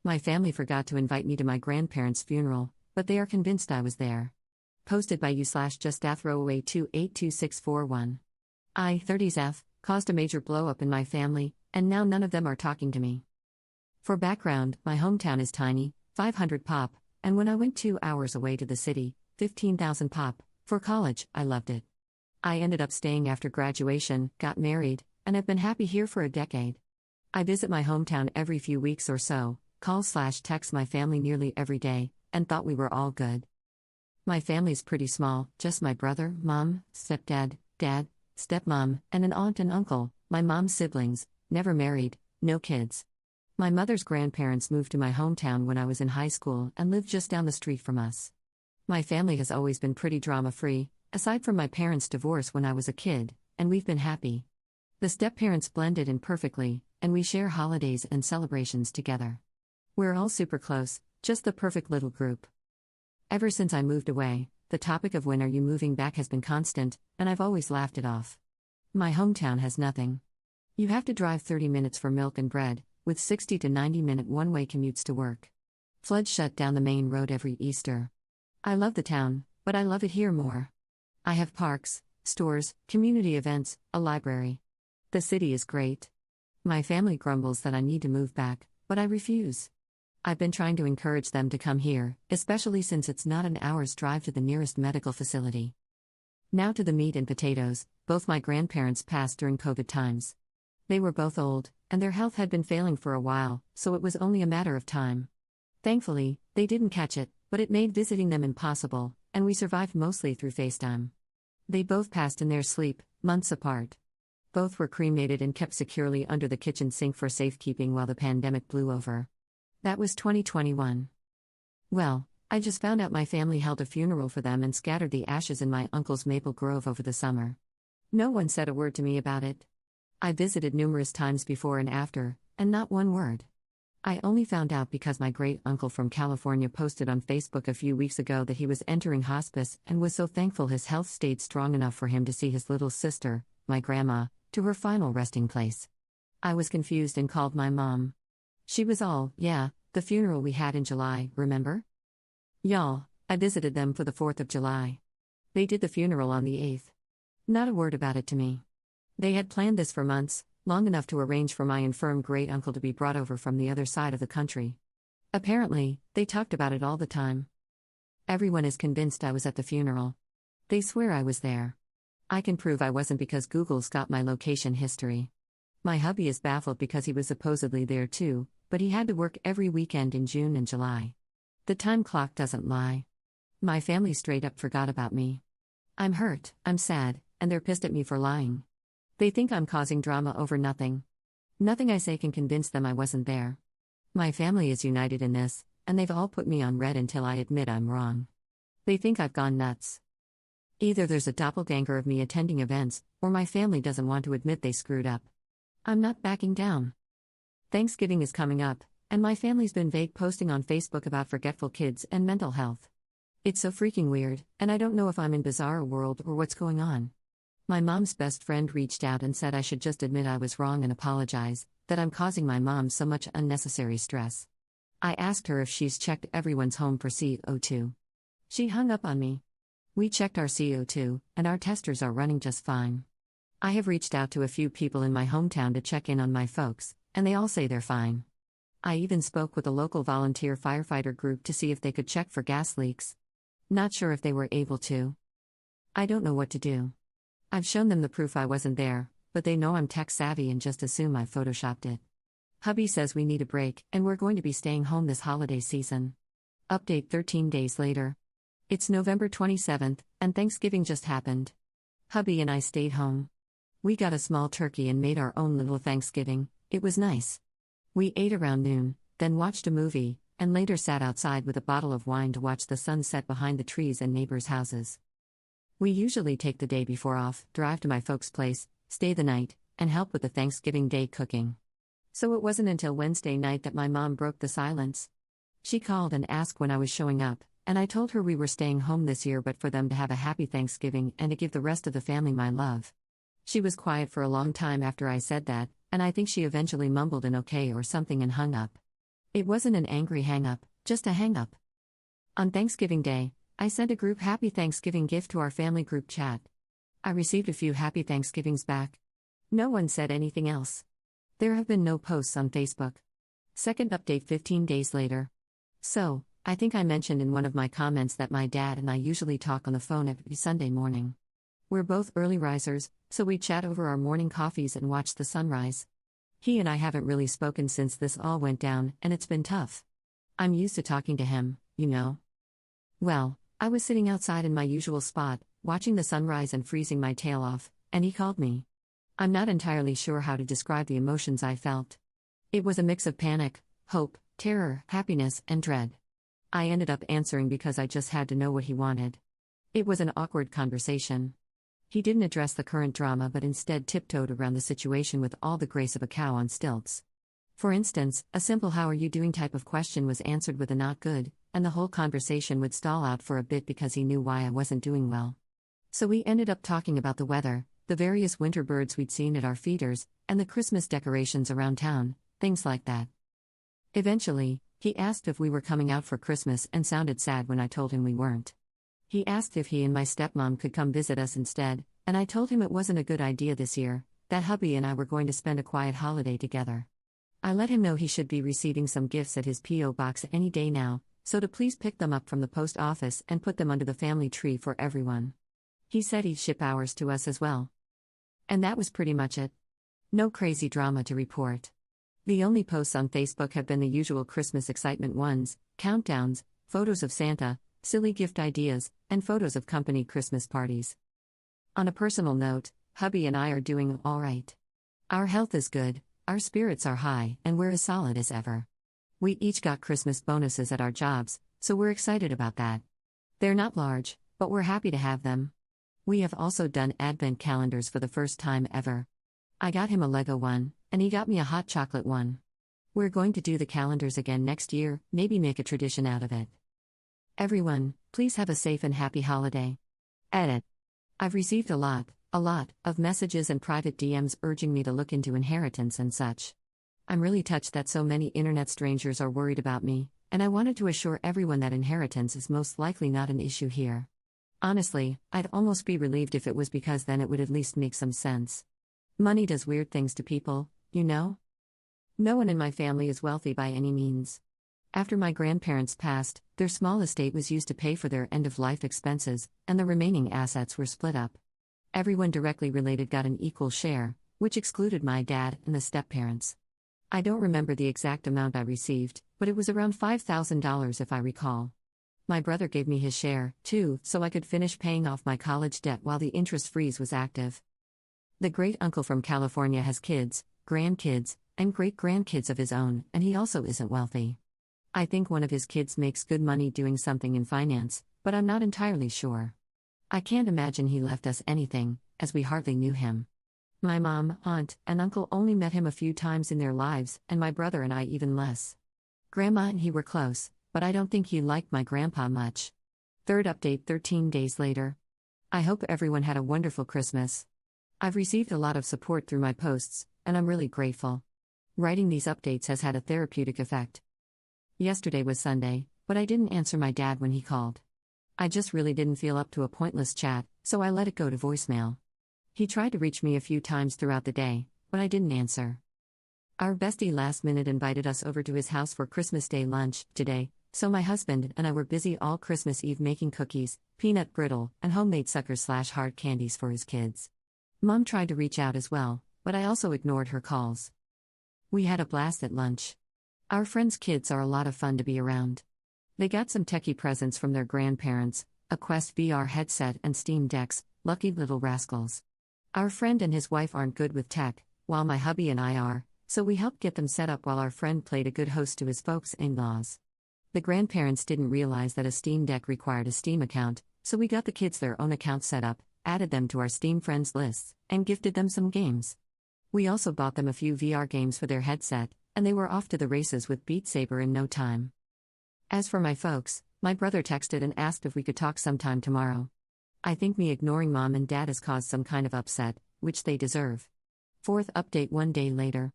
My family forgot to invite me to my grandparents' funeral, but they are convinced I was there. Posted by u/just-throwaway282641. I-30s caused a major blow-up in my family, and now none of them are talking to me. For background, my hometown is tiny, 500 pop, and when I went 2 hours away to the city, 15,000 pop, for college, I loved it. I ended up staying after graduation, got married, and have been happy here for a decade. I visit my hometown every few weeks or so, call/text my family nearly every day, and thought we were all good. My family's pretty small, just my brother, mom, stepdad, dad, stepmom, and an aunt and uncle, my mom's siblings, never married, no kids. My mother's grandparents moved to my hometown when I was in high school and lived just down the street from us. My family has always been pretty drama-free, aside from my parents' divorce when I was a kid, and we've been happy. The step-parents blended in perfectly, and we share holidays and celebrations together. We're all super close, just the perfect little group. Ever since I moved away, the topic of when are you moving back has been constant, and I've always laughed it off. My hometown has nothing. You have to drive 30 minutes for milk and bread, with 60 to 90-minute one-way commutes to work. Floods shut down the main road every Easter. I love the town, but I love it here more. I have parks, stores, community events, a library. The city is great. My family grumbles that I need to move back, but I refuse. I've been trying to encourage them to come here, especially since it's not an hour's drive to the nearest medical facility. Now to the meat and potatoes. Both my grandparents passed during COVID times. They were both old, and their health had been failing for a while, so it was only a matter of time. Thankfully, they didn't catch it, but it made visiting them impossible, and we survived mostly through FaceTime. They both passed in their sleep, months apart. Both were cremated and kept securely under the kitchen sink for safekeeping while the pandemic blew over. That was 2021. Well, I just found out my family held a funeral for them and scattered the ashes in my uncle's maple grove over the summer. No one said a word to me about it. I visited numerous times before and after, and not one word. I only found out because my great-uncle from California posted on Facebook a few weeks ago that he was entering hospice and was so thankful his health stayed strong enough for him to see his little sister, my grandma, to her final resting place. I was confused and called my mom. She was all, yeah, the funeral we had in July, remember? Y'all, I visited them for the 4th of July. They did the funeral on the 8th. Not a word about it to me. They had planned this for months, long enough to arrange for my infirm great-uncle to be brought over from the other side of the country. Apparently, they talked about it all the time. Everyone is convinced I was at the funeral. They swear I was there. I can prove I wasn't because Google's got my location history. My hubby is baffled because he was supposedly there too, but he had to work every weekend in June and July. The time clock doesn't lie. My family straight up forgot about me. I'm hurt, I'm sad, and they're pissed at me for lying. They think I'm causing drama over nothing. Nothing I say can convince them I wasn't there. My family is united in this, and they've all put me on red until I admit I'm wrong. They think I've gone nuts. Either there's a doppelganger of me attending events, or my family doesn't want to admit they screwed up. I'm not backing down. Thanksgiving is coming up, and my family's been vague posting on Facebook about forgetful kids and mental health. It's so freaking weird, and I don't know if I'm in bizarre world or what's going on. My mom's best friend reached out and said I should just admit I was wrong and apologize, that I'm causing my mom so much unnecessary stress. I asked her if she's checked everyone's home for CO2. She hung up on me. We checked our CO2, and our testers are running just fine. I have reached out to a few people in my hometown to check in on my folks, and they all say they're fine. I even spoke with a local volunteer firefighter group to see if they could check for gas leaks. Not sure if they were able to. I don't know what to do. I've shown them the proof I wasn't there, but they know I'm tech savvy and just assume I photoshopped it. Hubby says we need a break, and we're going to be staying home this holiday season. Update 13 days later. It's November 27th, and Thanksgiving just happened. Hubby and I stayed home. We got a small turkey and made our own little Thanksgiving. It was nice. We ate around noon, then watched a movie, and later sat outside with a bottle of wine to watch the sun set behind the trees and neighbors' houses. We usually take the day before off, drive to my folks' place, stay the night, and help with the Thanksgiving Day cooking. So it wasn't until Wednesday night that my mom broke the silence. She called and asked when I was showing up, and I told her we were staying home this year but for them to have a happy Thanksgiving and to give the rest of the family my love. She was quiet for a long time after I said that, and I think she eventually mumbled an okay or something and hung up. It wasn't an angry hang-up, just a hang-up. On Thanksgiving Day, I sent a group Happy Thanksgiving gift to our family group chat. I received a few Happy Thanksgivings back. No one said anything else. There have been no posts on Facebook. Second update 15 days later. So, I think I mentioned in one of my comments that my dad and I usually talk on the phone every Sunday morning. We're both early risers, so we chat over our morning coffees and watch the sunrise. He and I haven't really spoken since this all went down, and it's been tough. I'm used to talking to him, you know. Well, I was sitting outside in my usual spot, watching the sunrise and freezing my tail off, and he called me. I'm not entirely sure how to describe the emotions I felt. It was a mix of panic, hope, terror, happiness, and dread. I ended up answering because I just had to know what he wanted. It was an awkward conversation. He didn't address the current drama but instead tiptoed around the situation with all the grace of a cow on stilts. For instance, a simple "how are you doing" type of question was answered with a "not good," and the whole conversation would stall out for a bit because he knew why I wasn't doing well. So we ended up talking about the weather, the various winter birds we'd seen at our feeders, and the Christmas decorations around town, things like that. Eventually, he asked if we were coming out for Christmas and sounded sad when I told him we weren't. He asked if he and my stepmom could come visit us instead, and I told him it wasn't a good idea this year, that hubby and I were going to spend a quiet holiday together. I let him know he should be receiving some gifts at his P.O. box any day now, so to please pick them up from the post office and put them under the family tree for everyone. He said he'd ship ours to us as well. And that was pretty much it. No crazy drama to report. The only posts on Facebook have been the usual Christmas excitement ones, countdowns, photos of Santa, silly gift ideas, and photos of company Christmas parties. On a personal note, hubby and I are doing all right. Our health is good, our spirits are high, and we're as solid as ever. We each got Christmas bonuses at our jobs, so we're excited about that. They're not large, but we're happy to have them. We have also done advent calendars for the first time ever. I got him a Lego one, and he got me a hot chocolate one. We're going to do the calendars again next year, maybe make a tradition out of it. Everyone, please have a safe and happy holiday. Edit. I've received a lot of messages and private DMs urging me to look into inheritance and such. I'm really touched that so many internet strangers are worried about me, and I wanted to assure everyone that inheritance is most likely not an issue here. Honestly, I'd almost be relieved if it was, because then it would at least make some sense. Money does weird things to people, you know? No one in my family is wealthy by any means. After my grandparents passed, their small estate was used to pay for their end-of-life expenses, and the remaining assets were split up. Everyone directly related got an equal share, which excluded my dad and the step-parents. I don't remember the exact amount I received, but it was around $5,000 if I recall. My brother gave me his share, too, so I could finish paying off my college debt while the interest freeze was active. The great-uncle from California has kids, grandkids, and great-grandkids of his own, and he also isn't wealthy. I think one of his kids makes good money doing something in finance, but I'm not entirely sure. I can't imagine he left us anything, as we hardly knew him. My mom, aunt, and uncle only met him a few times in their lives, and my brother and I even less. Grandma and he were close, but I don't think he liked my grandpa much. Third update 13 days later. I hope everyone had a wonderful Christmas. I've received a lot of support through my posts, and I'm really grateful. Writing these updates has had a therapeutic effect. Yesterday was Sunday, but I didn't answer my dad when he called. I just really didn't feel up to a pointless chat, so I let it go to voicemail. He tried to reach me a few times throughout the day, but I didn't answer. Our bestie last minute invited us over to his house for Christmas Day lunch today, so my husband and I were busy all Christmas Eve making cookies, peanut brittle, and homemade suckers/hard candies for his kids. Mom tried to reach out as well, but I also ignored her calls. We had a blast at lunch. Our friends' kids are a lot of fun to be around. They got some techie presents from their grandparents, a Quest VR headset and Steam decks, lucky little rascals. Our friend and his wife aren't good with tech, while my hubby and I are, so we helped get them set up while our friend played a good host to his folks' in-laws. The grandparents didn't realize that a Steam Deck required a Steam account, so we got the kids their own account set up, added them to our Steam friends lists, and gifted them some games. We also bought them a few VR games for their headset, and they were off to the races with Beat Saber in no time. As for my folks, my brother texted and asked if we could talk sometime tomorrow. I think me ignoring mom and dad has caused some kind of upset, which they deserve. Fourth update 1 day later.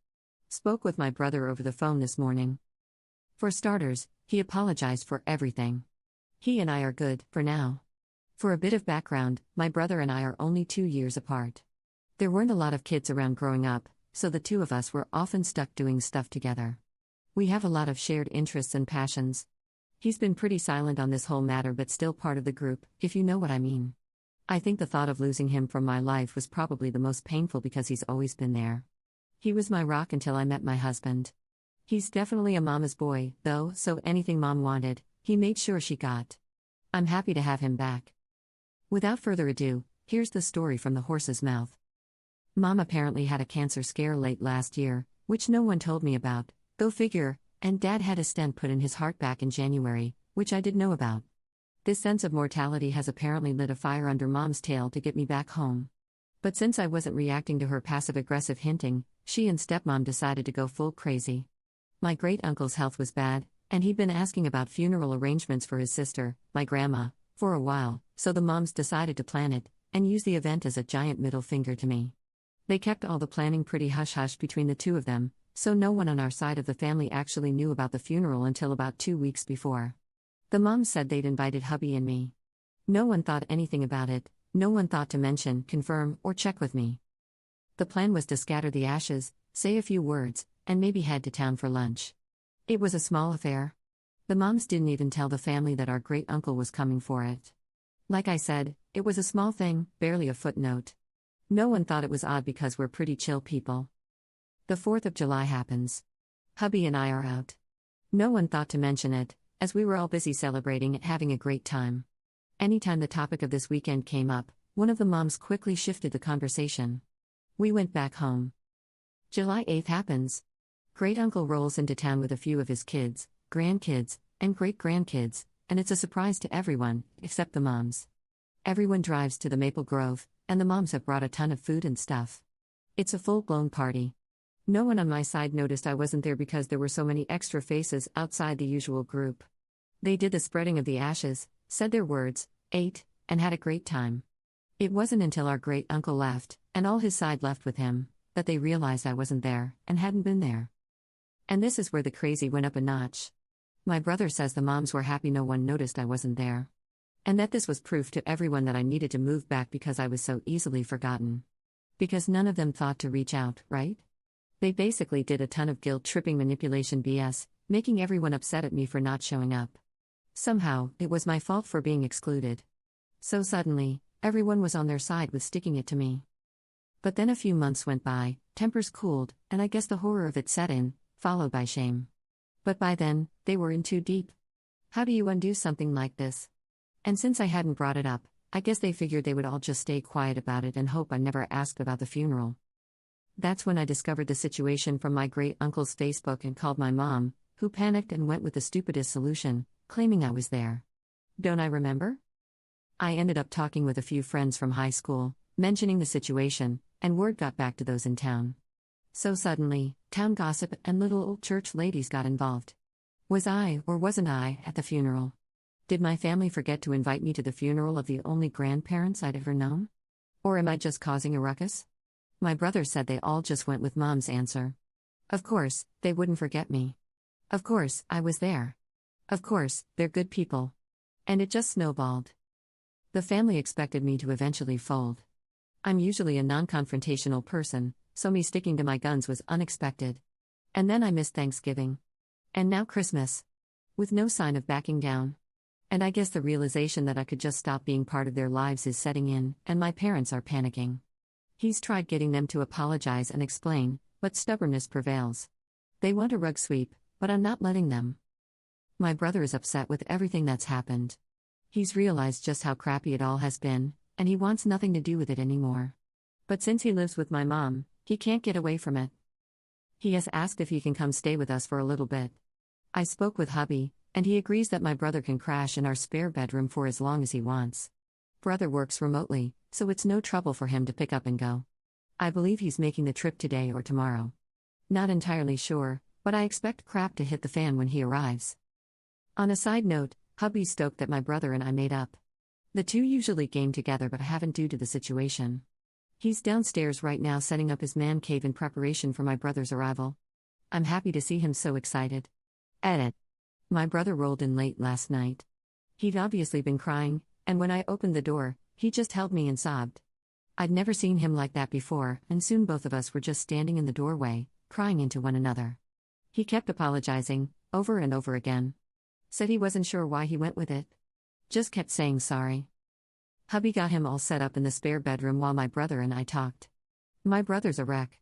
Spoke with my brother over the phone this morning. For starters, he apologized for everything. He and I are good, for now. For a bit of background, my brother and I are only 2 years apart. There weren't a lot of kids around growing up, so the two of us were often stuck doing stuff together. We have a lot of shared interests and passions. He's been pretty silent on this whole matter but still part of the group, if you know what I mean. I think the thought of losing him from my life was probably the most painful because he's always been there. He was my rock until I met my husband. He's definitely a mama's boy, though, so anything mom wanted, he made sure she got. I'm happy to have him back. Without further ado, here's the story from the horse's mouth. Mom apparently had a cancer scare late last year, which no one told me about, go figure, and Dad had a stent put in his heart back in January, which I didn't know about. This sense of mortality has apparently lit a fire under Mom's tail to get me back home. But since I wasn't reacting to her passive-aggressive hinting, she and stepmom decided to go full crazy. My great-uncle's health was bad, and he'd been asking about funeral arrangements for his sister, my grandma, for a while, so the moms decided to plan it, and use the event as a giant middle finger to me. They kept all the planning pretty hush-hush between the two of them, so no one on our side of the family actually knew about the funeral until about 2 weeks before. The moms said they'd invited hubby and me. No one thought anything about it, no one thought to mention, confirm, or check with me. The plan was to scatter the ashes, say a few words, and maybe head to town for lunch. It was a small affair. The moms didn't even tell the family that our great-uncle was coming for it. Like I said, it was a small thing, barely a footnote. No one thought it was odd because we're pretty chill people. The 4th of July happens. Hubby and I are out. No one thought to mention it, as we were all busy celebrating and having a great time. Anytime the topic of this weekend came up, one of the moms quickly shifted the conversation. We went back home. July 8th happens. Great-uncle rolls into town with a few of his kids, grandkids, and great-grandkids, and it's a surprise to everyone, except the moms. Everyone drives to the Maple Grove, and the moms have brought a ton of food and stuff. It's a full-blown party. No one on my side noticed I wasn't there because there were so many extra faces outside the usual group. They did the spreading of the ashes, said their words, ate, and had a great time. It wasn't until our great-uncle left, and all his side left with him, that they realized I wasn't there, and hadn't been there. And this is where the crazy went up a notch. My brother says the moms were happy no one noticed I wasn't there. And that this was proof to everyone that I needed to move back because I was so easily forgotten. Because none of them thought to reach out, right? They basically did a ton of guilt-tripping manipulation BS, making everyone upset at me for not showing up. Somehow, it was my fault for being excluded. So suddenly, everyone was on their side with sticking it to me. But then a few months went by, tempers cooled, and I guess the horror of it set in, followed by shame. But by then, they were in too deep. How do you undo something like this? And since I hadn't brought it up, I guess they figured they would all just stay quiet about it and hope I never asked about the funeral. That's when I discovered the situation from my great-uncle's Facebook and called my mom, who panicked and went with the stupidest solution, claiming I was there. Don't I remember? I ended up talking with a few friends from high school, mentioning the situation, and word got back to those in town. So suddenly, town gossip and little old church ladies got involved. Was I, or wasn't I, at the funeral? Did my family forget to invite me to the funeral of the only grandparents I'd ever known? Or am I just causing a ruckus? My brother said they all just went with Mom's answer. Of course, they wouldn't forget me. Of course, I was there. Of course, they're good people. And it just snowballed. The family expected me to eventually fold. I'm usually a non-confrontational person, so me sticking to my guns was unexpected. And then I missed Thanksgiving. And now Christmas. With no sign of backing down. And I guess the realization that I could just stop being part of their lives is setting in, and my parents are panicking. He's tried getting them to apologize and explain, but stubbornness prevails. They want a rug sweep, but I'm not letting them. My brother is upset with everything that's happened. He's realized just how crappy it all has been, and he wants nothing to do with it anymore. But since he lives with my mom, he can't get away from it. He has asked if he can come stay with us for a little bit. I spoke with hubby, and he agrees that my brother can crash in our spare bedroom for as long as he wants. Brother works remotely, so it's no trouble for him to pick up and go. I believe he's making the trip today or tomorrow. Not entirely sure, but I expect crap to hit the fan when he arrives. On a side note, hubby's stoked that my brother and I made up. The two usually game together but haven't due to the situation. He's downstairs right now setting up his man cave in preparation for my brother's arrival. I'm happy to see him so excited. Edit. My brother rolled in late last night. He'd obviously been crying, and when I opened the door, he just held me and sobbed. I'd never seen him like that before, and soon both of us were just standing in the doorway, crying into one another. He kept apologizing, over and over again. Said he wasn't sure why he went with it. Just kept saying sorry. Hubby got him all set up in the spare bedroom while my brother and I talked. My brother's a wreck.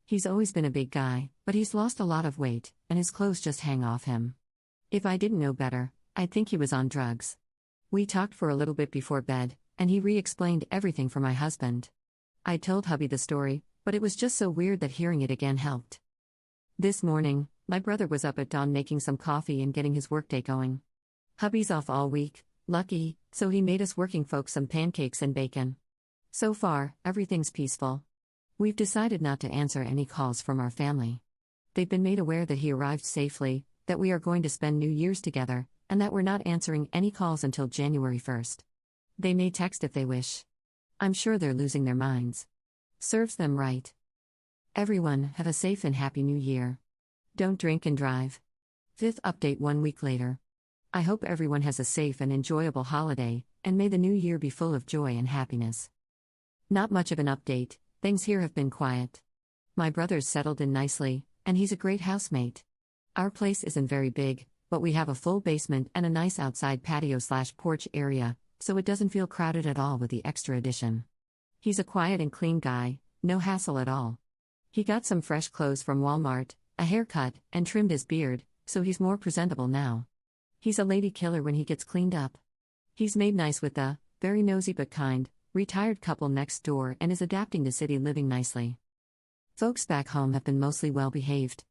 He's always been a big guy, but he's lost a lot of weight, and his clothes just hang off him. If I didn't know better, I'd think he was on drugs. We talked for a little bit before bed, and he re-explained everything for my husband. I told hubby the story, but it was just so weird that hearing it again helped. This morning, my brother was up at dawn making some coffee and getting his workday going. Hubby's off all week, lucky, so he made us working folks some pancakes and bacon. So far, everything's peaceful. We've decided not to answer any calls from our family. They've been made aware that he arrived safely, that we are going to spend New Year's together, and that we're not answering any calls until January 1st. They may text if they wish. I'm sure they're losing their minds. Serves them right. Everyone, have a safe and happy New Year. Don't drink and drive. 5th update 1 week later. I hope everyone has a safe and enjoyable holiday, and may the new year be full of joy and happiness. Not much of an update, things here have been quiet. My brother's settled in nicely, and he's a great housemate. Our place isn't very big, but we have a full basement and a nice outside patio/porch area, so it doesn't feel crowded at all with the extra addition. He's a quiet and clean guy, no hassle at all. He got some fresh clothes from Walmart, a haircut, and trimmed his beard, so he's more presentable now. He's a lady killer when he gets cleaned up. He's made nice with the, very nosy but kind, retired couple next door and is adapting to city living nicely. Folks back home have been mostly well behaved.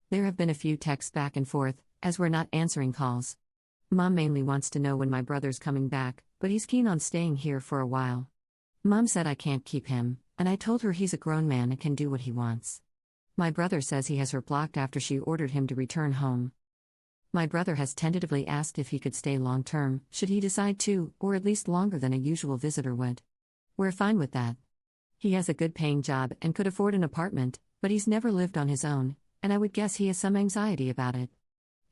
There have been a few texts back and forth, as we're not answering calls. Mom mainly wants to know when my brother's coming back, but he's keen on staying here for a while. Mom said I can't keep him, and I told her he's a grown man and can do what he wants. My brother says he has her blocked after she ordered him to return home. My brother has tentatively asked if he could stay long term, should he decide to, or at least longer than a usual visitor would. We're fine with that. He has a good paying job and could afford an apartment, but he's never lived on his own, and I would guess he has some anxiety about it.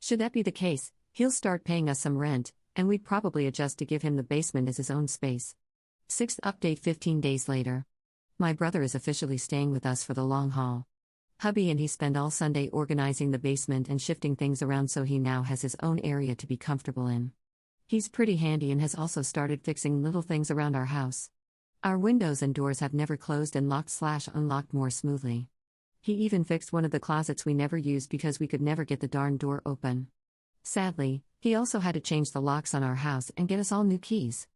Should that be the case, he'll start paying us some rent, and we'd probably adjust to give him the basement as his own space. 6th update 15 days later. My brother is officially staying with us for the long haul. Hubby and he spend all Sunday organizing the basement and shifting things around so he now has his own area to be comfortable in. He's pretty handy and has also started fixing little things around our house. Our windows and doors have never closed and locked/unlocked more smoothly. He even fixed one of the closets we never used because we could never get the darn door open. Sadly, he also had to change the locks on our house and get us all new keys.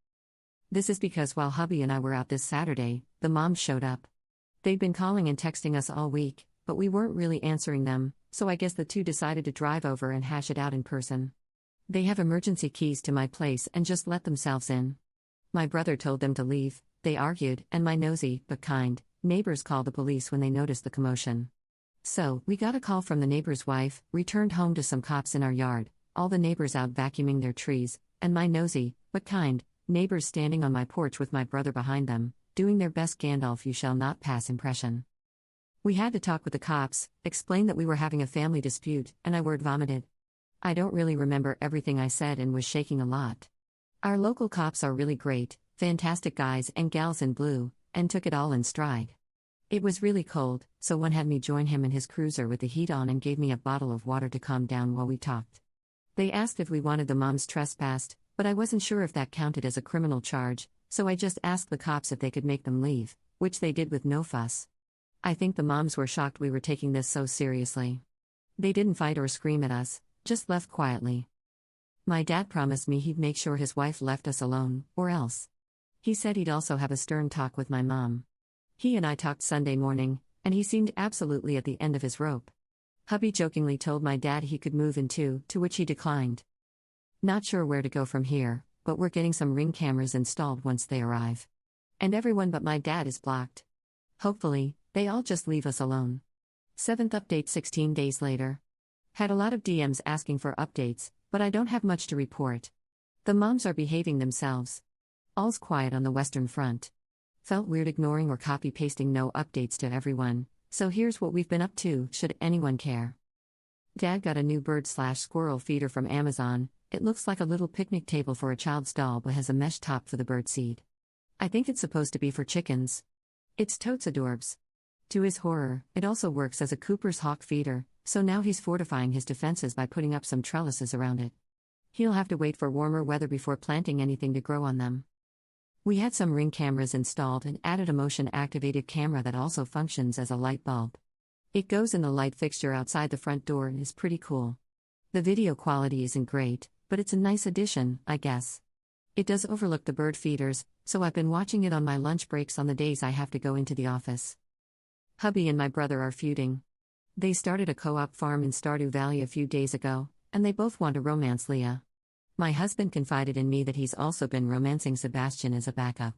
This is because while hubby and I were out this Saturday, the moms showed up. They'd been calling and texting us all week, but we weren't really answering them, so I guess the two decided to drive over and hash it out in person. They have emergency keys to my place and just let themselves in. My brother told them to leave, they argued, and my nosy, but kind, neighbors called the police when they noticed the commotion. So, we got a call from the neighbor's wife, returned home to some cops in our yard, all the neighbors out vacuuming their trees, and my nosy, but kind, neighbors standing on my porch with my brother behind them, doing their best Gandalf you shall not pass impression. We had to talk with the cops, explain that we were having a family dispute, and I word vomited. I don't really remember everything I said and was shaking a lot. Our local cops are really great, fantastic guys and gals in blue, and took it all in stride. It was really cold, so one had me join him in his cruiser with the heat on and gave me a bottle of water to calm down while we talked. They asked if we wanted the moms trespassed, but I wasn't sure if that counted as a criminal charge, so I just asked the cops if they could make them leave, which they did with no fuss. I think the moms were shocked we were taking this so seriously. They didn't fight or scream at us, just left quietly. My dad promised me he'd make sure his wife left us alone, or else. He said he'd also have a stern talk with my mom. He and I talked Sunday morning, and he seemed absolutely at the end of his rope. Hubby jokingly told my dad he could move in too, to which he declined. Not sure where to go from here, but we're getting some Ring cameras installed once they arrive. And everyone but my dad is blocked. Hopefully, they all just leave us alone. 7th update 16 days later. Had a lot of DMs asking for updates, but I don't have much to report. The moms are behaving themselves. All's quiet on the Western Front. Felt weird ignoring or copy-pasting no updates to everyone, so here's what we've been up to, should anyone care. Dad got a new bird/squirrel feeder from Amazon. It looks like a little picnic table for a child's doll but has a mesh top for the bird seed. I think it's supposed to be for chickens. It's totes adorbs. To his horror, it also works as a Cooper's hawk feeder, so now he's fortifying his defenses by putting up some trellises around it. He'll have to wait for warmer weather before planting anything to grow on them. We had some Ring cameras installed and added a motion-activated camera that also functions as a light bulb. It goes in the light fixture outside the front door and is pretty cool. The video quality isn't great, but it's a nice addition, I guess. It does overlook the bird feeders, so I've been watching it on my lunch breaks on the days I have to go into the office. Hubby and my brother are feuding. They started a co-op farm in Stardew Valley a few days ago, and they both want to romance Leah. My husband confided in me that he's also been romancing Sebastian as a backup.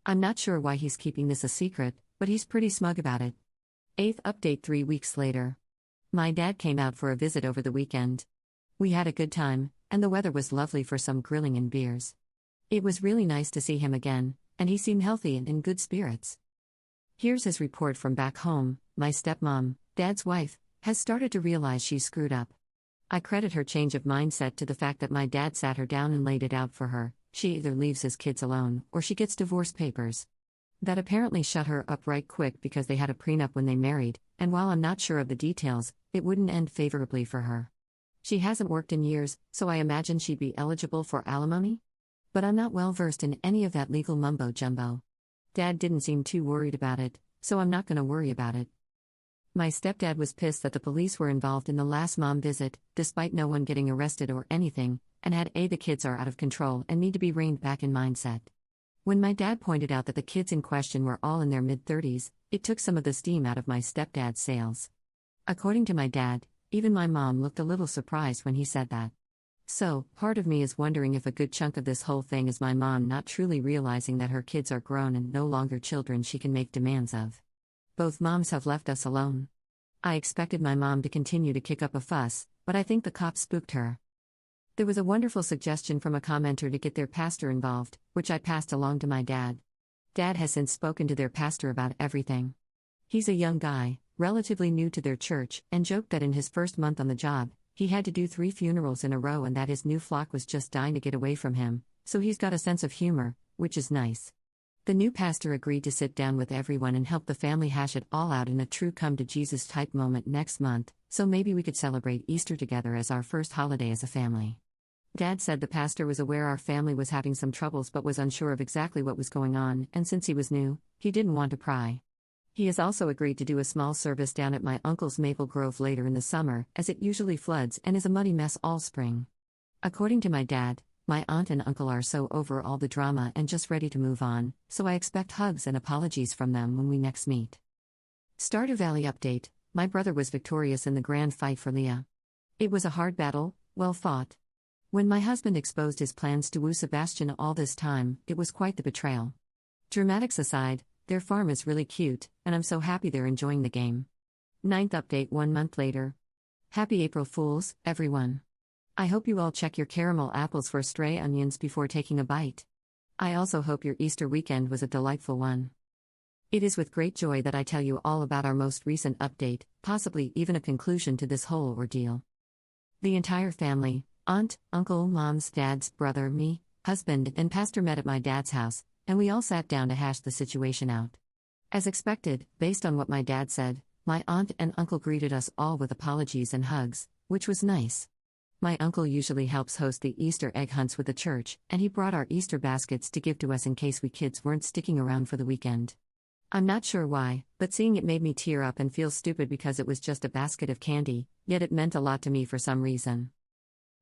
I'm not sure why he's keeping this a secret, but he's pretty smug about it. 8th update 3 weeks later. My dad came out for a visit over the weekend. We had a good time, and the weather was lovely for some grilling and beers. It was really nice to see him again, and he seemed healthy and in good spirits. Here's his report from back home. My stepmom, Dad's wife, has started to realize she's screwed up. I credit her change of mindset to the fact that my dad sat her down and laid it out for her. She either leaves his kids alone, or she gets divorce papers. That apparently shut her up right quick because they had a prenup when they married, and while I'm not sure of the details, it wouldn't end favorably for her. She hasn't worked in years, so I imagine she'd be eligible for alimony? But I'm not well versed in any of that legal mumbo-jumbo. Dad didn't seem too worried about it, so I'm not going to worry about it. My stepdad was pissed that the police were involved in the last mom visit, despite no one getting arrested or anything, and had the kids are out of control and need to be reined back in mindset. When my dad pointed out that the kids in question were all in their mid-30s, it took some of the steam out of my stepdad's sails. According to my dad, even my mom looked a little surprised when he said that. So, part of me is wondering if a good chunk of this whole thing is my mom not truly realizing that her kids are grown and no longer children she can make demands of. Both moms have left us alone. I expected my mom to continue to kick up a fuss, but I think the cops spooked her. There was a wonderful suggestion from a commenter to get their pastor involved, which I passed along to my dad. Dad has since spoken to their pastor about everything. He's a young guy, relatively new to their church, and joked that in his first month on the job, he had to do 3 funerals in a row and that his new flock was just dying to get away from him, so he's got a sense of humor, which is nice. The new pastor agreed to sit down with everyone and help the family hash it all out in a true come-to-Jesus type moment next month, so maybe we could celebrate Easter together as our first holiday as a family. Dad said the pastor was aware our family was having some troubles but was unsure of exactly what was going on, and since he was new, he didn't want to pry. He has also agreed to do a small service down at my uncle's Maple Grove later in the summer, as it usually floods and is a muddy mess all spring. According to my dad, my aunt and uncle are so over all the drama and just ready to move on, so I expect hugs and apologies from them when we next meet. Stardew Valley update: my brother was victorious in the grand fight for Leah. It was a hard battle, well fought. When my husband exposed his plans to woo Sebastian all this time, it was quite the betrayal. Dramatics aside, their farm is really cute, and I'm so happy they're enjoying the game. 9th update 1 month later. Happy April Fools, everyone. I hope you all check your caramel apples for stray onions before taking a bite. I also hope your Easter weekend was a delightful one. It is with great joy that I tell you all about our most recent update, possibly even a conclusion to this whole ordeal. The entire family, aunt, uncle, mom's, dad's, brother, me, husband, and pastor met at my dad's house, and we all sat down to hash the situation out. As expected, based on what my dad said, my aunt and uncle greeted us all with apologies and hugs, which was nice. My uncle usually helps host the Easter egg hunts with the church, and he brought our Easter baskets to give to us in case we kids weren't sticking around for the weekend. I'm not sure why, but seeing it made me tear up and feel stupid because it was just a basket of candy, yet it meant a lot to me for some reason.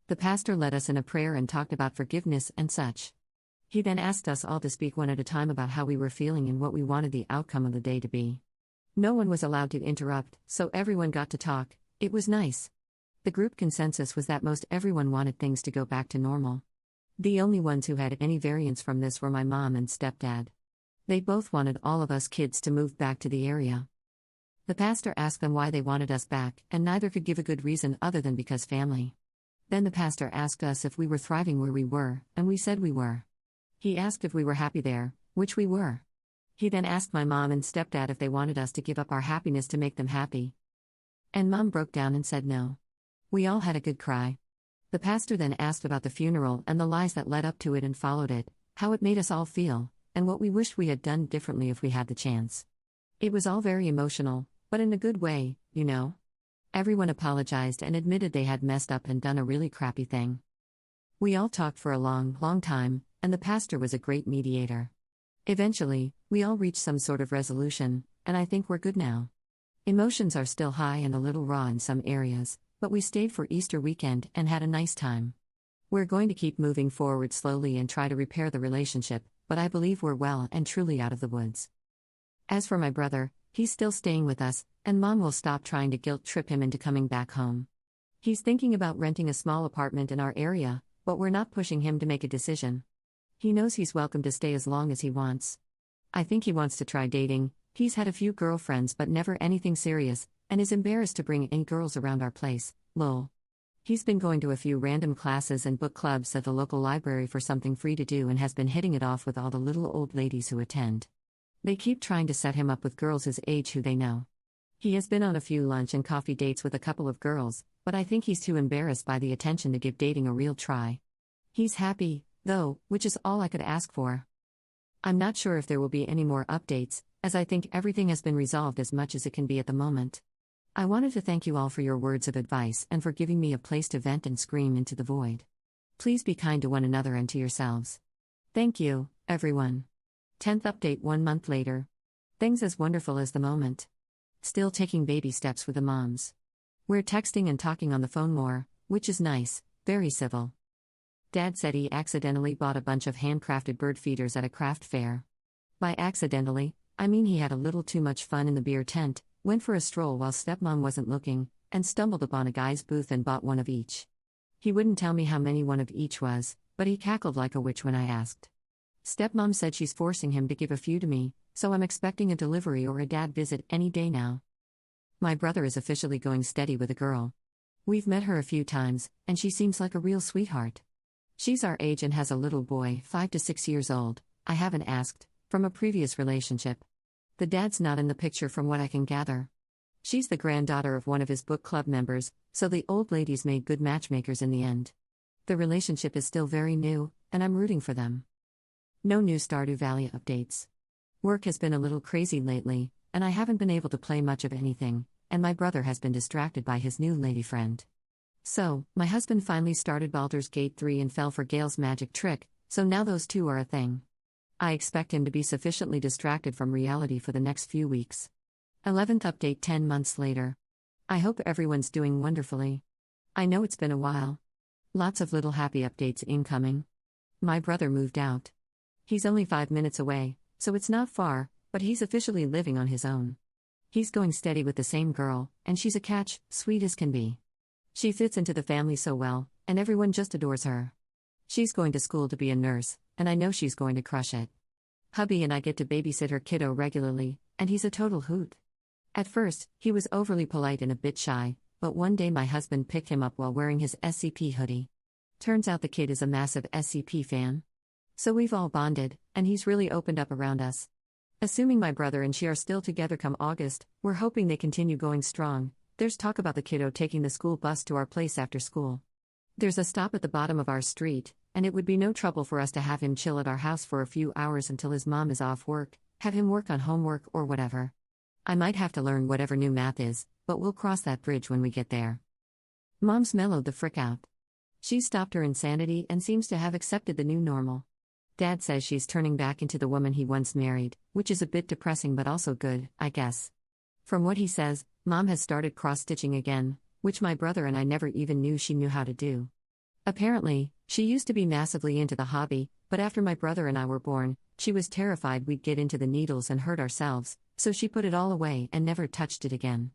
The pastor led us in a prayer and talked about forgiveness and such. He then asked us all to speak one at a time about how we were feeling and what we wanted the outcome of the day to be. No one was allowed to interrupt, so everyone got to talk. It was nice. The group consensus was that most everyone wanted things to go back to normal. The only ones who had any variance from this were my mom and stepdad. They both wanted all of us kids to move back to the area. The pastor asked them why they wanted us back, and neither could give a good reason other than because family. Then the pastor asked us if we were thriving where we were, and we said we were. He asked if we were happy there, which we were. He then asked my mom and stepdad if they wanted us to give up our happiness to make them happy. And Mom broke down and said no. We all had a good cry. The pastor then asked about the funeral and the lies that led up to it and followed it, how it made us all feel, and what we wished we had done differently if we had the chance. It was all very emotional, but in a good way, you know? Everyone apologized and admitted they had messed up and done a really crappy thing. We all talked for a long, long time, and the pastor was a great mediator. Eventually, we all reached some sort of resolution, and I think we're good now. Emotions are still high and a little raw in some areas, but we stayed for Easter weekend and had a nice time. We're going to keep moving forward slowly and try to repair the relationship, but I believe we're well and truly out of the woods. As for my brother, he's still staying with us, and Mom will stop trying to guilt trip him into coming back home. He's thinking about renting a small apartment in our area, but we're not pushing him to make a decision. He knows he's welcome to stay as long as he wants. I think he wants to try dating. He's had a few girlfriends but never anything serious, and is embarrassed to bring any girls around our place, lol. He's been going to a few random classes and book clubs at the local library for something free to do and has been hitting it off with all the little old ladies who attend. They keep trying to set him up with girls his age who they know. He has been on a few lunch and coffee dates with a couple of girls, but I think he's too embarrassed by the attention to give dating a real try. He's happy, though, which is all I could ask for. I'm not sure if there will be any more updates, as I think everything has been resolved as much as it can be at the moment. I wanted to thank you all for your words of advice and for giving me a place to vent and scream into the void. Please be kind to one another and to yourselves. Thank you, everyone. 10th update 1 month later. Things as wonderful as the moment. Still taking baby steps with the moms. We're texting and talking on the phone more, which is nice, very civil. Dad said he accidentally bought a bunch of handcrafted bird feeders at a craft fair. By accidentally, I mean he had a little too much fun in the beer tent, went for a stroll while stepmom wasn't looking, and stumbled upon a guy's booth and bought one of each. He wouldn't tell me how many one of each was, but he cackled like a witch when I asked. Stepmom said she's forcing him to give a few to me, so I'm expecting a delivery or a dad visit any day now. My brother is officially going steady with a girl. We've met her a few times, and she seems like a real sweetheart. She's our age and has a little boy, 5 to 6 years old, I haven't asked, from a previous relationship. The dad's not in the picture from what I can gather. She's the granddaughter of one of his book club members, so the old ladies made good matchmakers in the end. The relationship is still very new, and I'm rooting for them. No new Stardew Valley updates. Work has been a little crazy lately, and I haven't been able to play much of anything, and my brother has been distracted by his new lady friend. So, my husband finally started Baldur's Gate 3 and fell for Gale's magic trick, so now those two are a thing. I expect him to be sufficiently distracted from reality for the next few weeks. 11th update 10 months later. I hope everyone's doing wonderfully. I know it's been a while. Lots of little happy updates incoming. My brother moved out. He's only 5 minutes away, so it's not far, but he's officially living on his own. He's going steady with the same girl, and she's a catch, sweet as can be. She fits into the family so well, and everyone just adores her. She's going to school to be a nurse, and I know she's going to crush it. Hubby and I get to babysit her kiddo regularly, and he's a total hoot. At first, he was overly polite and a bit shy, but one day my husband picked him up while wearing his SCP hoodie. Turns out the kid is a massive SCP fan. So we've all bonded, and he's really opened up around us. Assuming my brother and she are still together come August, we're hoping they continue going strong. There's talk about the kiddo taking the school bus to our place after school. There's a stop at the bottom of our street, and it would be no trouble for us to have him chill at our house for a few hours until his mom is off work, have him work on homework or whatever. I might have to learn whatever new math is, but we'll cross that bridge when we get there. Mom's mellowed the frick out. She's stopped her insanity and seems to have accepted the new normal. Dad says she's turning back into the woman he once married, which is a bit depressing but also good, I guess. From what he says, Mom has started cross-stitching again, which my brother and I never even knew she knew how to do. Apparently, she used to be massively into the hobby, but after my brother and I were born, she was terrified we'd get into the needles and hurt ourselves, so she put it all away and never touched it again.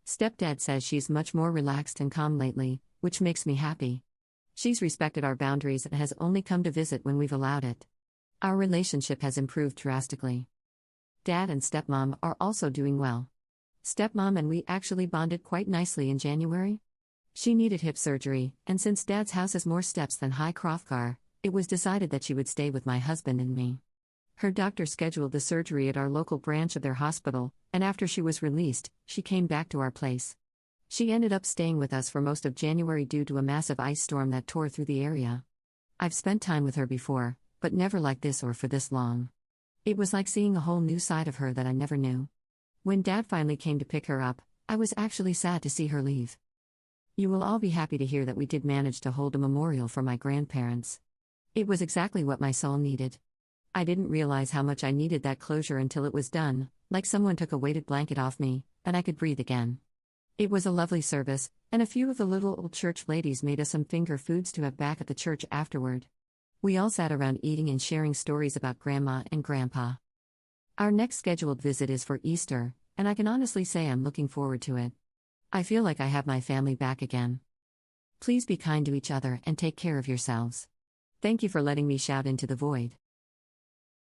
Stepdad says she's much more relaxed and calm lately, which makes me happy. She's respected our boundaries and has only come to visit when we've allowed it. Our relationship has improved drastically. Dad and stepmom are also doing well. Stepmom and we actually bonded quite nicely in January. She needed hip surgery, and since Dad's house has more steps than High Hrothgar, it was decided that she would stay with my husband and me. Her doctor scheduled the surgery at our local branch of their hospital, and after she was released, she came back to our place. She ended up staying with us for most of January due to a massive ice storm that tore through the area. I've spent time with her before, but never like this or for this long. It was like seeing a whole new side of her that I never knew. When Dad finally came to pick her up, I was actually sad to see her leave. You will all be happy to hear that we did manage to hold a memorial for my grandparents. It was exactly what my soul needed. I didn't realize how much I needed that closure until it was done, like someone took a weighted blanket off me, and I could breathe again. It was a lovely service, and a few of the little old church ladies made us some finger foods to have back at the church afterward. We all sat around eating and sharing stories about Grandma and Grandpa. Our next scheduled visit is for Easter, and I can honestly say I'm looking forward to it. I feel like I have my family back again. Please be kind to each other and take care of yourselves. Thank you for letting me shout into the void.